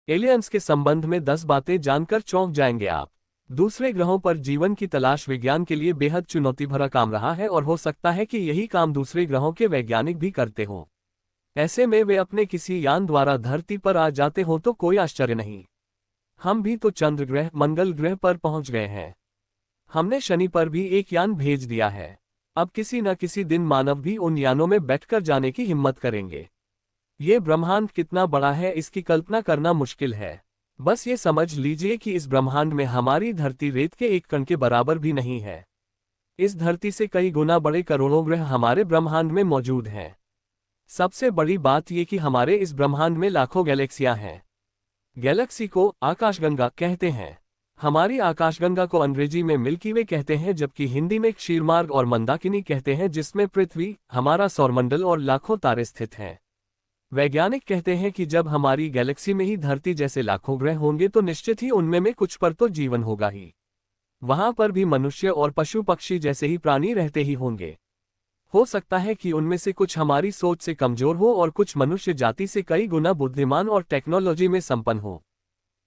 Aliens के संबंध में 10 बातें जानकर चौंक जाएंगे आप। दूसरे ग्रहों पर जीवन की तलाश विज्ञान के लिए बेहद चुनौती भरा काम रहा है और हो सकता है कि यही काम दूसरे ग्रहों के वैज्ञानिक भी करते हों। ऐसे में वे अपने किसी यान द्वारा धरती पर आ जाते हों तो कोई आश्चर्य नहीं। हम भी तो चंद्र ग्रह, मंगल ग्रह पर पहुंच गए हैं। हमने शनि पर भी एक यान भेज दिया है। अब किसी न किसी दिन मानव भी उन यानों में बैठकर जाने की हिम्मत करेंगे। ये ब्रह्मांड कितना बड़ा है इसकी कल्पना करना मुश्किल है। बस ये समझ लीजिए कि इस ब्रह्मांड में हमारी धरती रेत के एक कण के बराबर भी नहीं है। इस धरती से कई गुना बड़े करोड़ों ग्रह हमारे ब्रह्मांड में मौजूद हैं। सबसे बड़ी बात यह कि हमारे इस ब्रह्मांड में लाखों गैलेक्सियां हैं। गैलेक्सी को आकाशगंगा कहते हैं। हमारी आकाशगंगा को अंग्रेजी में मिल्की वे कहते हैं, जबकि हिंदी में क्षीरमार्ग और मंदाकिनी कहते हैं, जिसमें पृथ्वी, हमारा सौरमंडल और लाखों तारे स्थित हैं। वैज्ञानिक कहते हैं कि जब हमारी गैलेक्सी में ही धरती जैसे लाखों ग्रह होंगे तो निश्चित ही उनमें में कुछ पर तो जीवन होगा ही। वहां पर भी मनुष्य और पशु पक्षी जैसे ही प्राणी रहते ही होंगे। हो सकता है कि उनमें से कुछ हमारी सोच से कमजोर हो और कुछ मनुष्य जाति से कई गुना बुद्धिमान और टेक्नोलॉजी में संपन्न हो।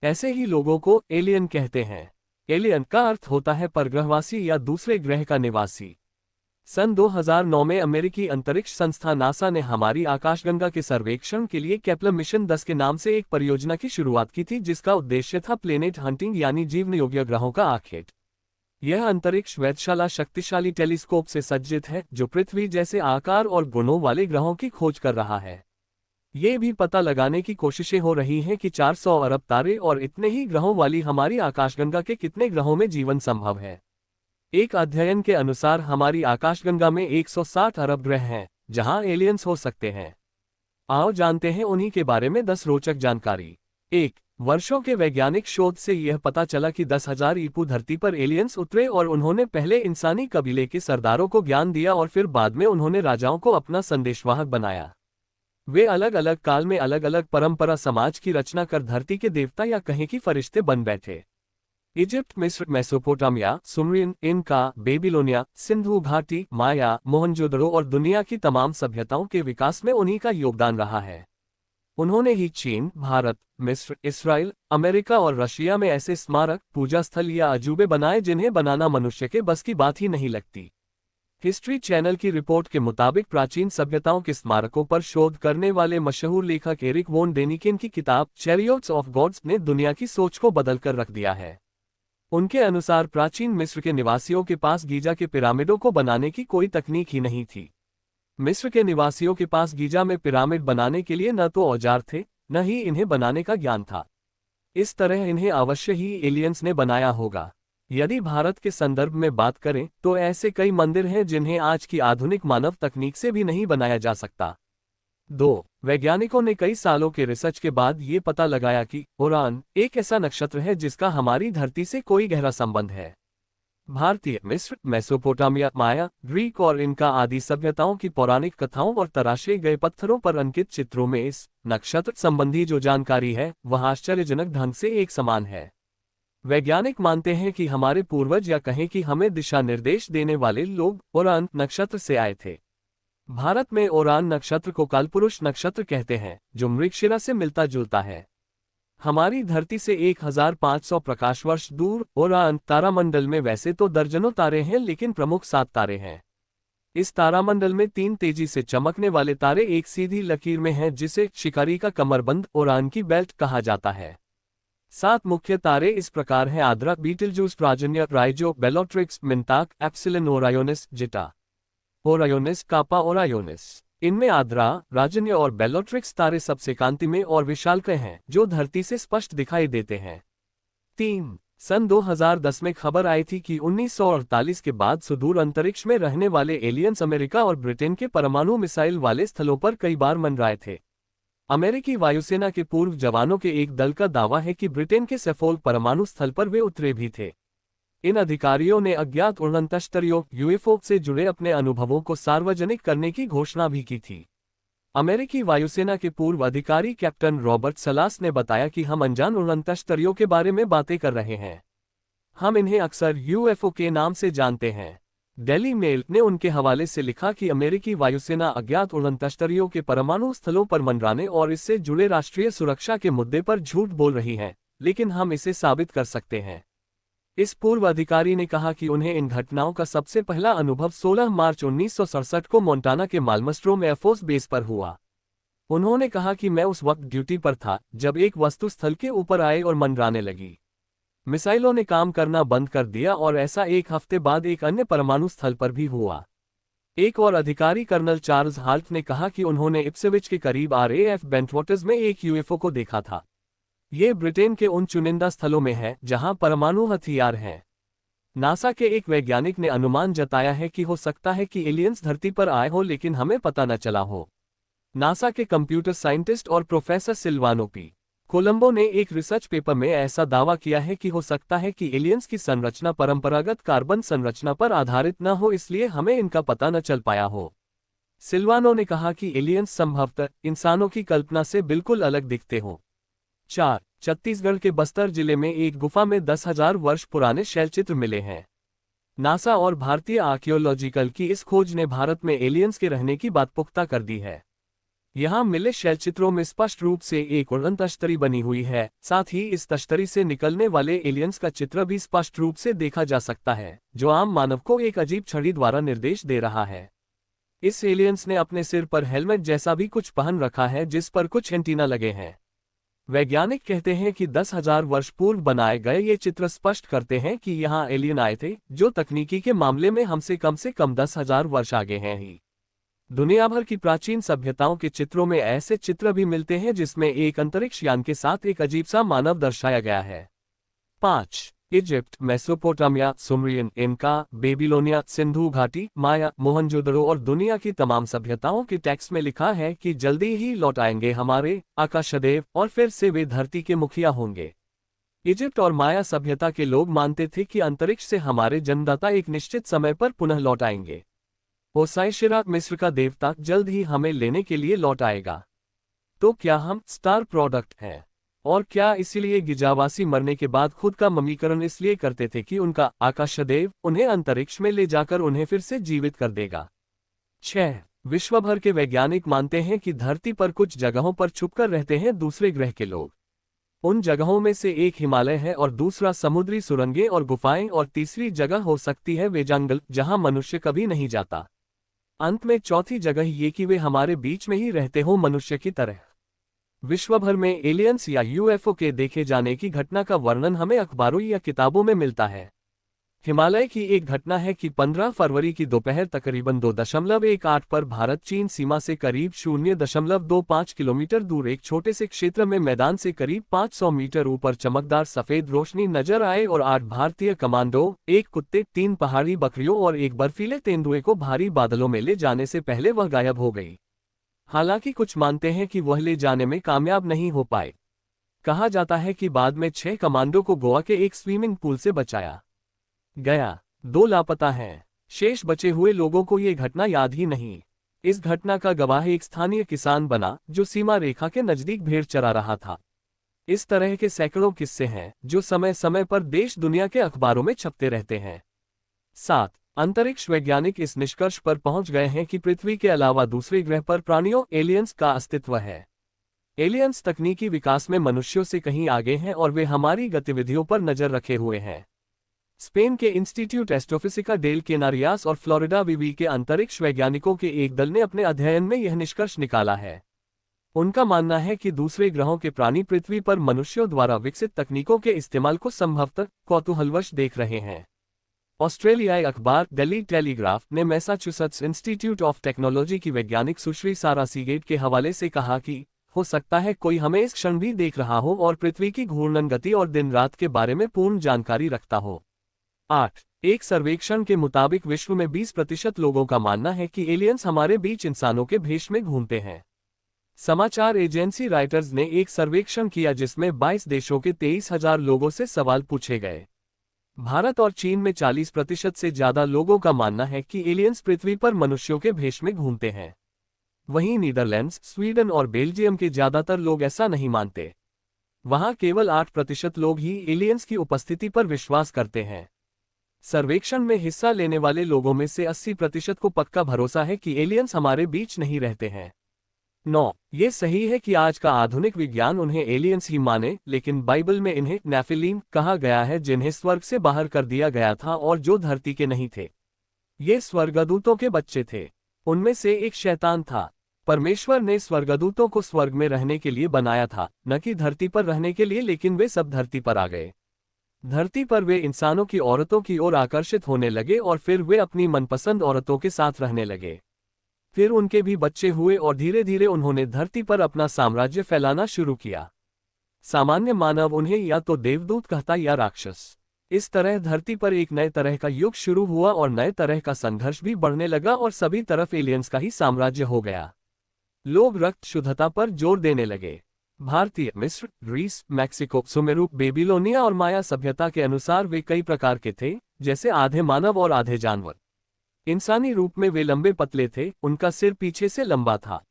ऐसे ही लोगों को एलियन कहते हैं। एलियन का अर्थ होता है परग्रहवासी या दूसरे ग्रह का निवासी। सन 2009 में अमेरिकी अंतरिक्ष संस्था नासा ने हमारी आकाशगंगा के सर्वेक्षण के लिए केपलर मिशन 10 के नाम से एक परियोजना की शुरुआत की थी, जिसका उद्देश्य था प्लेनेट हंटिंग यानी जीवन योग्य ग्रहों का आखेट। यह अंतरिक्ष वेधशाला शक्तिशाली टेलीस्कोप से सज्जित है जो पृथ्वी जैसे आकार और गुणों वाले ग्रहों की खोज कर रहा है। ये भी पता लगाने की कोशिशें हो रही हैं कि 400 अरब तारे और इतने ही ग्रहों वाली हमारी आकाशगंगा के कितने ग्रहों में जीवन संभव है। एक अध्ययन के अनुसार हमारी आकाशगंगा में 160 अरब ग्रह हैं जहां एलियंस हो सकते हैं। आओ जानते हैं उन्हीं के बारे में 10 रोचक जानकारी। 1. वर्षों के वैज्ञानिक शोध से यह पता चला कि 10,000 ईपू धरती पर एलियंस उतरे और उन्होंने पहले इंसानी कबीले के सरदारों को ज्ञान दिया और फिर बाद में उन्होंने राजाओं को अपना संदेशवाहक बनाया। वे अलग अलग काल में अलग अलग परंपरा समाज की रचना कर धरती के देवता या कहें कि फरिश्ते बन बैठे। इजिप्ट, मिस्र, मेसोपोटामिया, सुमरियन, इनका, बेबीलोनिया, सिंधु घाटी, माया, मोहनजोदड़ो और दुनिया की तमाम सभ्यताओं के विकास में उन्हीं का योगदान रहा है। उन्होंने ही चीन, भारत, मिस्र, इस्राएल, अमेरिका और रशिया में ऐसे स्मारक, पूजा स्थल या अजूबे बनाए जिन्हें बनाना मनुष्य के बस की बात ही नहीं लगती। हिस्ट्री चैनल की रिपोर्ट के मुताबिक प्राचीन सभ्यताओं के स्मारकों पर शोध करने वाले मशहूर लेखक एरिक वोन डेनिकेन की किताब चैरियट्स ऑफ गॉड्स ने दुनिया की सोच को बदलकर रख दिया है। उनके अनुसार प्राचीन मिस्र के निवासियों के पास गीजा के पिरामिडों को बनाने की कोई तकनीक ही नहीं थी। मिस्र के निवासियों के पास गीजा में पिरामिड बनाने के लिए न तो औजार थे, न ही इन्हें बनाने का ज्ञान था। इस तरह इन्हें अवश्य ही एलियंस ने बनाया होगा। यदि भारत के संदर्भ में बात करें तो ऐसे कई मंदिर हैं जिन्हें आज की आधुनिक मानव तकनीक से भी नहीं बनाया जा सकता। 2. वैज्ञानिकों ने कई सालों के रिसर्च के बाद ये पता लगाया कि ओरान एक ऐसा नक्षत्र है जिसका हमारी धरती से कोई गहरा संबंध है। भारतीय, मिस्र, मेसोपोटामिया, माया, ग्रीक और इनका आदि सभ्यताओं की पौराणिक कथाओं और तराशे गए पत्थरों पर अंकित चित्रों में इस नक्षत्र संबंधी जो जानकारी है वह आश्चर्यजनक ढंग से एक समान है। वैज्ञानिक मानते हैं कि हमारे पूर्वज या कहें कि हमें दिशा निर्देश देने वाले लोग ओरान नक्षत्र से आए थे। भारत में ओरान नक्षत्र को कालपुरुष नक्षत्र कहते हैं जो मृगशिरा से मिलता जुलता है। हमारी धरती से 1500 प्रकाश वर्ष दूर ओरान तारामंडल में वैसे तो दर्जनों तारे हैं, लेकिन प्रमुख 7 तारे हैं। इस तारामंडल में 3 तेजी से चमकने वाले तारे एक सीधी लकीर में हैं जिसे शिकारी का कमरबंद ओरान की बेल्ट कहा जाता है। 7 मुख्य तारे इस प्रकार हैं: आद्रा, बीटलजूस, ट्राजन्य, राइजो, बेलोट्रिक्स, मिंताक, एप्सिलन ओरायोनिस, जिटा ओरायोनिस, कापा ओरायोनिस। इनमें आद्रा, राजन्य और बेलोट्रिक्स तारे सबसे कांतिमय और विशालकाय हैं जो धरती से स्पष्ट दिखाई देते हैं। 3. सन 2010 में खबर आई थी कि 1948 के बाद सुदूर अंतरिक्ष में रहने वाले एलियंस अमेरिका और ब्रिटेन के परमाणु मिसाइल वाले स्थलों पर कई बार मंडराए थे। अमेरिकी वायुसेना के पूर्व जवानों के एक दल का दावा है कि ब्रिटेन के सफोल्क परमाणु स्थल पर वे उतरे भी थे। इन अधिकारियों ने अज्ञात उड़नतस्तरियों यूएफओ से जुड़े अपने अनुभवों को सार्वजनिक करने की घोषणा भी की थी। अमेरिकी वायुसेना के पूर्व अधिकारी कैप्टन रॉबर्ट सलास ने बताया कि हम अनजान उड़नतस्तरियों के बारे में बातें कर रहे हैं। हम इन्हें अक्सर यूएफओ के नाम से जानते हैं। डेली मेल ने उनके हवाले से लिखा कि अमेरिकी वायुसेना अज्ञात उड़न तश्तरियों के परमाणु स्थलों पर मंडराने और इससे जुड़े राष्ट्रीय सुरक्षा के मुद्दे पर झूठ बोल रही है, लेकिन हम इसे साबित कर सकते हैं। इस पूर्व अधिकारी ने कहा कि उन्हें इन घटनाओं का सबसे पहला अनुभव 16 मार्च 1967 को मोंटाना के मालमस्ट्रोम एयरफोर्स बेस पर हुआ। उन्होंने कहा कि मैं उस वक्त ड्यूटी पर था जब एक वस्तु स्थल के ऊपर आए और मंडराने लगी। मिसाइलों ने काम करना बंद कर दिया और ऐसा एक हफ्ते बाद एक अन्य परमाणु स्थल पर भी हुआ। एक और अधिकारी कर्नल चार्ल्स हाल्ट ने कहा कि उन्होंने इप्सविच के करीब RAF बेंटवाटर्स में एक UFO को देखा था। ये ब्रिटेन के उन चुनिंदा स्थलों में है जहां परमाणु हथियार हैं। नासा के एक वैज्ञानिक ने अनुमान जताया है कि हो सकता है कि एलियंस धरती पर आए हो लेकिन हमें पता न चला हो। नासा के कंप्यूटर साइंटिस्ट और प्रोफेसर सिल्वानो पी. कोलंबो ने एक रिसर्च पेपर में ऐसा दावा किया है कि हो सकता है कि एलियंस की संरचना परंपरागत कार्बन संरचना पर आधारित न हो, इसलिए हमें इनका पता न चल पाया हो। सिल्वानो ने कहा कि एलियंस संभवतः इंसानों की कल्पना से बिल्कुल अलग दिखते हों। 4. छत्तीसगढ़ के बस्तर जिले में एक गुफा में 10,000 वर्ष पुराने शैलचित्र मिले हैं। नासा और भारतीय आर्कियोलॉजिकल की इस खोज ने भारत में एलियंस के रहने की बात पुख्ता कर दी है। यहाँ मिले शैलचित्रों में स्पष्ट रूप से एक उड़न तश्तरी बनी हुई है, साथ ही इस तश्तरी से निकलने वाले एलियंस का चित्र भी स्पष्ट रूप से देखा जा सकता है, जो आम मानव को एक अजीब छड़ी द्वारा निर्देश दे रहा है। इस एलियंस ने अपने सिर पर हेलमेट जैसा भी कुछ पहन रखा है जिस पर कुछ एंटीना लगे हैं। वैज्ञानिक कहते हैं कि 10,000 वर्ष पूर्व बनाए गए ये चित्र स्पष्ट करते हैं कि यहाँ एलियन आए थे, जो तकनीकी के मामले में हमसे कम 10,000 वर्ष आगे हैं ही। दुनिया भर की प्राचीन सभ्यताओं के चित्रों में ऐसे चित्र भी मिलते हैं जिसमें एक अंतरिक्ष यान के साथ एक अजीब सा मानव दर्शाया गया है। 5. इजिप्ट, मेसोपोटामिया, सुमरियन, इनका, बेबीलोनिया, सिंधु घाटी, माया, मोहनजोदड़ो और दुनिया की तमाम सभ्यताओं के टेक्स्ट में लिखा है कि जल्दी ही लौट आएंगे हमारे आकाशदेव और फिर से वे धरती के मुखिया होंगे। इजिप्ट और माया सभ्यता के लोग मानते थे कि अंतरिक्ष से हमारे जन्मदाता एक निश्चित समय पर पुनः लौट आएंगे। ओसाइशिरा, मिस्र का देवता, जल्द ही हमें लेने के लिए लौट आएगा। तो क्या हम स्टार प्रोडक्ट हैं? और क्या इसीलिए गिजावासी मरने के बाद खुद का ममीकरण इसलिए करते थे कि उनका आकाशदेव उन्हें अंतरिक्ष में ले जाकर उन्हें फिर से जीवित कर देगा? 6. विश्व भर के वैज्ञानिक मानते हैं कि धरती पर कुछ जगहों पर छुपकर रहते हैं दूसरे ग्रह के लोग। उन जगहों में से एक हिमालय है और दूसरा समुद्री सुरंगें और गुफाएं और तीसरी जगह हो सकती है वे जंगल जहां मनुष्य कभी नहीं जाता। अंत में चौथी जगह ये कि वे हमारे बीच में ही रहते हो मनुष्य की तरह। विश्व भर में एलियंस या UFO के देखे जाने की घटना का वर्णन हमें अखबारों या किताबों में मिलता है। हिमालय की एक घटना है कि 15 फरवरी की दोपहर तकरीबन 2.18 पर भारत चीन सीमा से करीब 0.25 किलोमीटर दूर एक छोटे से क्षेत्र में मैदान से करीब 500 मीटर ऊपर चमकदार सफेद रोशनी नजर आए और 8 भारतीय कमांडो, एक कुत्ते, 3 पहाड़ी बकरियों और एक बर्फीले तेंदुए को भारी बादलों में ले जाने से पहले वह गायब हो गई। हालांकि कुछ मानते हैं कि वह ले जाने में कामयाब नहीं हो पाए। कहा जाता है कि बाद में 6 कमांडो को गोवा के एक स्विमिंग पूल से बचाया गया। 2 लापता हैं। शेष बचे हुए लोगों को ये घटना याद ही नहीं। इस घटना का गवाह एक स्थानीय किसान बना जो सीमा रेखा के नजदीक भेड़ चरा रहा था। इस तरह के सैकड़ों किस्से हैं जो समय समय पर देश दुनिया के अखबारों में छपते रहते हैं। 7. अंतरिक्ष वैज्ञानिक इस निष्कर्ष पर पहुंच गए हैं कि पृथ्वी के अलावा दूसरे ग्रह पर प्राणियों एलियंस का अस्तित्व है। एलियंस तकनीकी विकास में मनुष्यों से कहीं आगे हैं और वे हमारी गतिविधियों पर नजर रखे हुए हैं। स्पेन के इंस्टीट्यूट एस्ट्रोफिजिका डेल केनारियास और फ्लोरिडा विवी के अंतरिक्ष वैज्ञानिकों के एक दल ने अपने अध्ययन में यह निष्कर्ष निकाला है। उनका मानना है कि दूसरे ग्रहों के प्राणी पृथ्वी पर मनुष्यों द्वारा विकसित तकनीकों के इस्तेमाल को संभवतः कौतूहलवश देख रहे हैं। ऑस्ट्रेलियाई अखबार डेली टेलीग्राफ ने मैसाचुसेट्स इंस्टीट्यूट ऑफ टेक्नोलॉजी की वैज्ञानिक सुश्री सारा सीगेट के हवाले से कहा कि हो सकता है कोई हमें इस क्षण भी देख रहा हो और पृथ्वी की घूर्णन गति और दिन रात के बारे में पूर्ण जानकारी रखता हो। 8. एक सर्वेक्षण के मुताबिक विश्व में 20% लोगों का मानना है कि एलियंस हमारे बीच इंसानों के भेष में घूमते हैं। समाचार एजेंसी राइटर्स ने एक सर्वेक्षण किया जिसमें 22 देशों के 23,000 लोगों से सवाल पूछे गए। भारत और चीन में 40% से ज्यादा लोगों का मानना है कि एलियंस पृथ्वी पर मनुष्यों के भेष में घूमते हैं। वहीं नीदरलैंड्स, स्वीडन और बेल्जियम के ज्यादातर लोग ऐसा नहीं मानते। वहां केवल 8% लोग ही एलियंस की उपस्थिति पर विश्वास करते हैं। सर्वेक्षण में हिस्सा लेने वाले लोगों में से 80% को पक्का भरोसा है कि एलियंस हमारे बीच नहीं रहते हैं। 9. ये सही है कि आज का आधुनिक विज्ञान उन्हें एलियंस ही माने, लेकिन बाइबल में इन्हें नेफिलीम कहा गया है, जिन्हें स्वर्ग से बाहर कर दिया गया था और जो धरती के नहीं थे। ये स्वर्गदूतों के बच्चे थे। उनमें से एक शैतान था। परमेश्वर ने स्वर्गदूतों को स्वर्ग में रहने के लिए बनाया था, न कि धरती पर रहने के लिए, लेकिन वे सब धरती पर आ गए। धरती पर वे इंसानों की औरतों की ओर आकर्षित होने लगे और फिर वे अपनी मनपसंद औरतों के साथ रहने लगे। फिर उनके भी बच्चे हुए और धीरे धीरे उन्होंने धरती पर अपना साम्राज्य फैलाना शुरू किया। सामान्य मानव उन्हें या तो देवदूत कहता या राक्षस। इस तरह धरती पर एक नए तरह का युग शुरू हुआ और नए तरह का संघर्ष भी बढ़ने लगा और सभी तरफ एलियंस का ही साम्राज्य हो गया। लोग रक्त शुद्धता पर जोर देने लगे। भारतीय, मिस्र, ग्रीस, मैक्सिको, सुमेरू, बेबीलोनिया और माया सभ्यता के अनुसार वे कई प्रकार के थे, जैसे आधे मानव और आधे जानवर। इंसानी रूप में वे लंबे पतले थे, उनका सिर पीछे से लंबा था।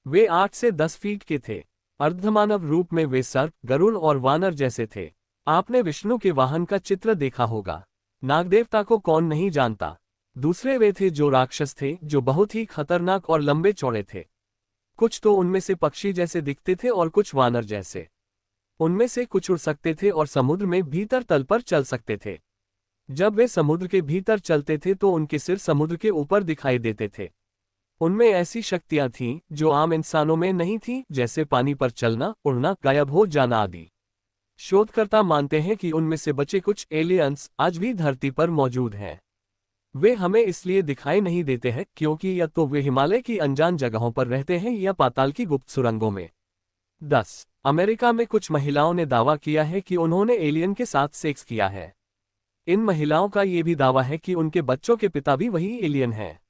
वे 8 से 10 फीट के थे। अर्धमानव रूप में वे सर्प, गरुड़ और वानर जैसे थे। आपने विष्णु के वाहन का चित्र देखा होगा। नागदेवता को कौन नहीं जानता। दूसरे वे थे जो राक्षस थे, जो बहुत ही खतरनाक और लंबे चौड़े थे। कुछ तो उनमें से पक्षी जैसे दिखते थे और कुछ वानर जैसे। उनमें से कुछ उड़ सकते थे और समुद्र में भीतर तल पर चल सकते थे। जब वे समुद्र के भीतर चलते थे तो उनके सिर समुद्र के ऊपर दिखाई देते थे। उनमें ऐसी शक्तियां थीं जो आम इंसानों में नहीं थीं, जैसे पानी पर चलना, उड़ना, गायब हो जाना आदि। शोधकर्ता मानते हैं कि उनमें से बचे कुछ एलियंस आज भी धरती पर मौजूद हैं। वे हमें इसलिए दिखाई नहीं देते हैं क्योंकि या तो वे हिमालय की अनजान जगहों पर रहते हैं या पाताल की गुप्त सुरंगों में। 10. अमेरिका में कुछ महिलाओं ने दावा किया है कि उन्होंने एलियन के साथ सेक्स किया है। इन महिलाओं का ये भी दावा है कि उनके बच्चों के पिता भी वही एलियन हैं।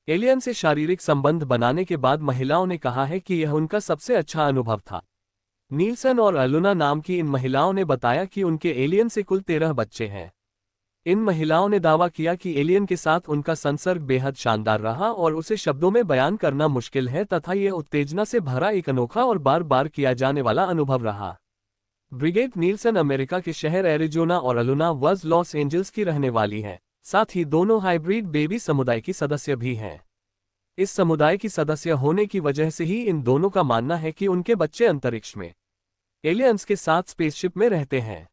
एलियन से शारीरिक संबंध बनाने के बाद महिलाओं ने कहा है कि यह उनका सबसे अच्छा अनुभव था। नीलसन और अल्लुना नाम की इन महिलाओं ने बताया कि उनके एलियन से कुल 13 बच्चे हैं। इन महिलाओं ने दावा किया कि एलियन के साथ उनका संसर्ग बेहद शानदार रहा और उसे शब्दों में बयान करना मुश्किल है तथा यह उत्तेजना से भरा एक अनोखा और बार बार किया जाने वाला अनुभव रहा। ब्रिगेड नीलसन अमेरिका के शहर एरिजोना और अल्लुना वज लॉस एंजल्स की रहने वाली हैं। साथ ही दोनों हाइब्रिड बेबी समुदाय की सदस्य भी हैं। इस समुदाय की सदस्य होने की वजह से ही इन दोनों का मानना है कि उनके बच्चे अंतरिक्ष में एलियंस के साथ स्पेसशिप में रहते हैं।